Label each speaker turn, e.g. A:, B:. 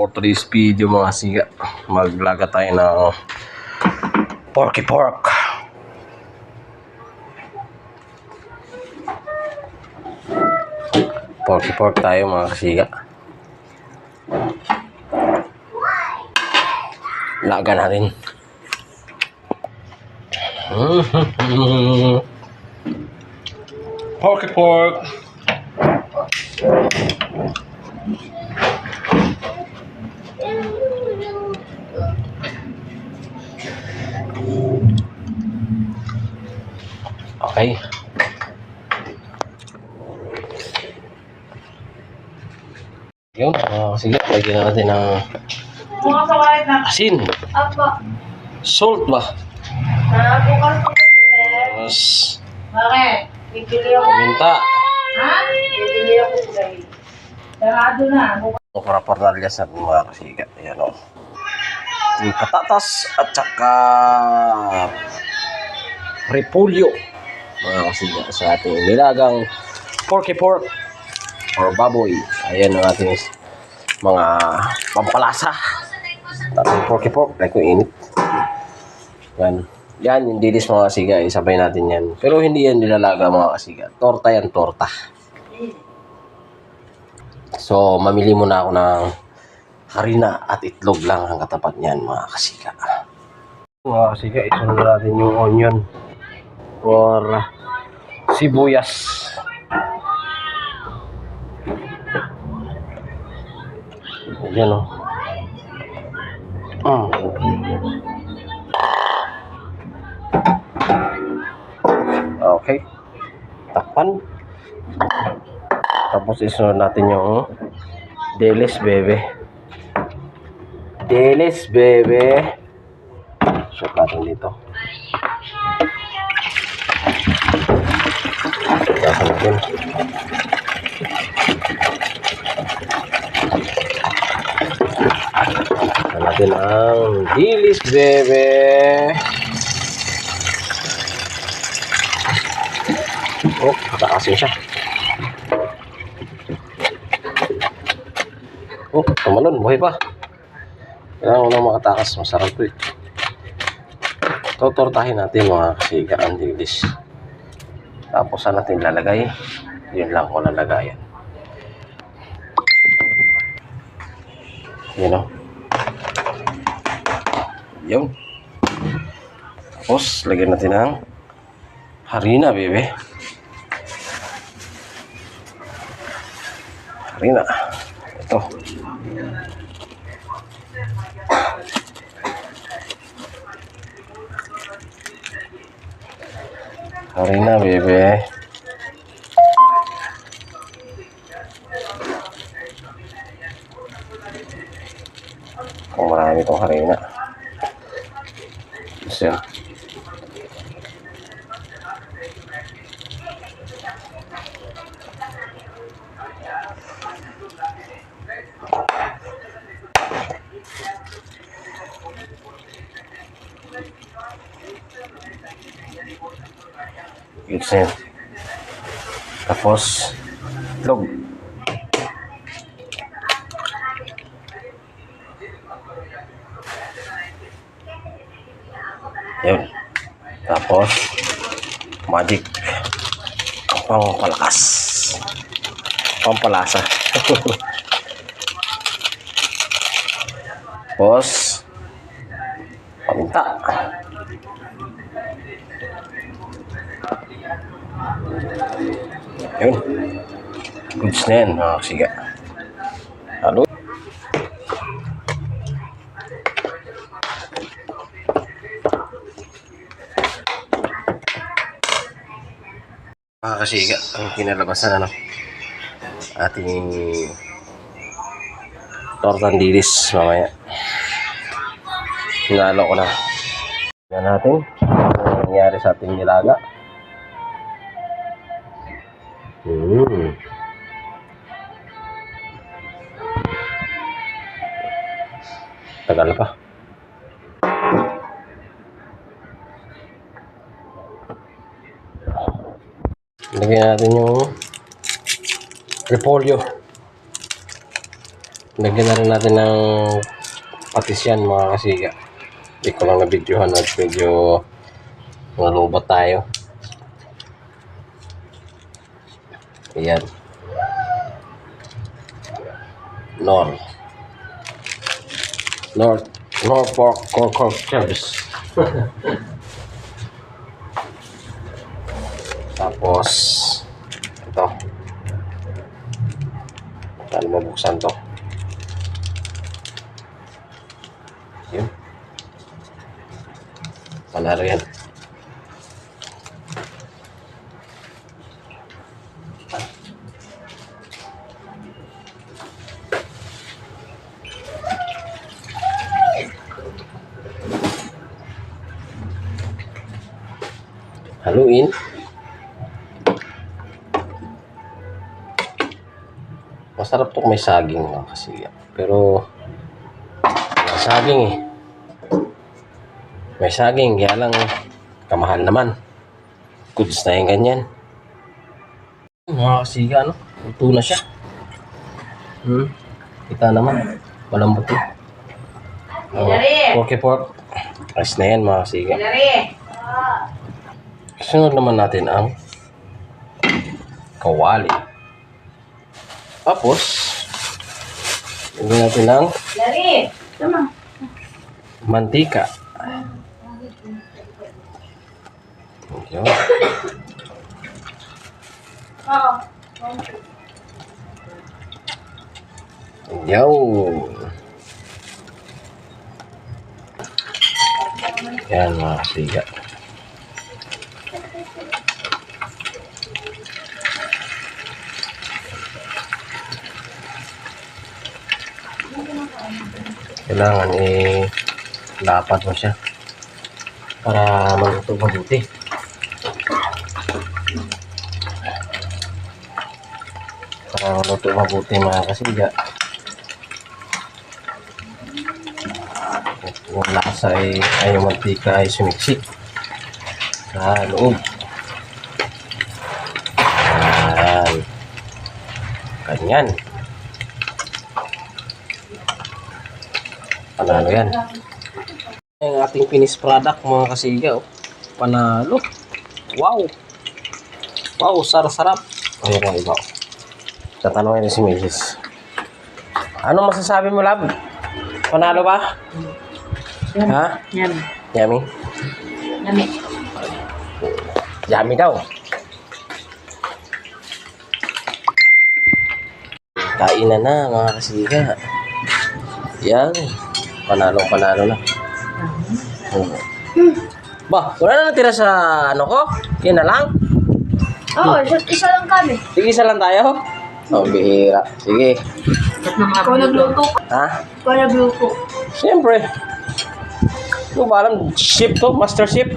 A: For today's video mga siga, maglaga tayo ng porky pork. Porky pork tayo mga kasiga. Laga na rin. Porky pork. Okay. Yun, sige, lagyan na natin ng asin.
B: Apa?
A: Salt ba?
B: Bukal po kasi, sir.
A: Tapos,
B: Bakit? Bibili ako.
A: paminta.
B: Ha? Bibili ako today. Sarado na.
A: Para pardalyas natin mga kasiga. Ayan o. Yung patatas at saka repolyo. Mga kasiga sa ating nilagang porky pork or baboy. Ayan ang ating mga pampalasa. Ating porky pork. Like ko init. Yan. Yan yung dilis mga kasiga. Isabay natin yan. Pero hindi yan nilalaga mga kasiga. Torta yan, torta. So, mamili muna ako ng harina at itlog lang ang katapat niyan mga kasiga. Mga kasiga, isunod natin yung onion or sibuyas. Ayan o. Okay. Takpan. Tapos isunod natin yung Delis bebe. Delis bebe. Shoot natin dito. Tapos natin. Tapos natin ang Delis bebe. Oh, katakasin siya. Oh, tumalon, buhay pa. Kailangan ko lang makatakas. Masarap ito eh. Totortahin natin mga kasiga ang dilis. Tapos saan natin lalagay? Yun lang ko lalagayan. Yun o. Yun. Tapos lagyan natin ng harina, bebe. Harina. Ito. Harina, bebe. Kung marami itong harina. Kasi yun. Tapos itlog. Yun. Tapos magic pampalakas, pampalasa. Tapos paminta. Yun. Goods na yan mga kasiga. Halo. Mga kasiga, ang kinalabasan ano, ating tortang dilis mamaya. Hinalo ko na. Tingnan natin ang nangyari sa ating nilaga. Tagal pa. Lagyan natin yung repolyo. Lagyan na rin natin ng patis yan mga kasiga. Hindi ko lang na-videohan at medyo nalobot tayo. Ayan. Norfolk Cork Service. Tapos ito. Paano mabuksan to? Yun. Panalo yan. Haluin. Masarap to may saging mga kasiga. Pero may saging eh. May saging, kaya lang kamahal naman. Goods na yung ganyan. Mga kasiga, ano? Luto na siya. Kita naman. Malambot eh. Porky pork. Ayos na yan mga kasiga. Sunod naman natin ang kawali. Tapos, lagyan natin ng mantika. Yun. Yun. Yan mga kasiga. Kailangan lapat mo siya para maluto mabuti. Para maluto mabuti mga kasiga. Yung lasa ay yung mantika ay sumiksik sa loob. Ayan. Ganyan. Panalo yan. Yung ating finished product mga kasiga. Oh. Panalo. Wow. Wow, sarap-sarap. Ayan ang iba. Tatanungin si Mrs. Ano masasabi mo, love? Panalo ba?
B: Yummy.
A: Ha?
B: Yummy.
A: Yummy?
B: Yummy.
A: Yummy daw. Kainan na mga kasiga. Yan. Panalo na. Ba, wala na natira sa ano ko? Yan na lang?
B: Oo, isa lang kami.
A: Sige, isa lang tayo? Oh, bihira. Sige.
B: Ikaw nagluto.
A: Ha?
B: Ikaw nagluto.
A: Siyempre. Ano ba alam? Ship to? Master ship?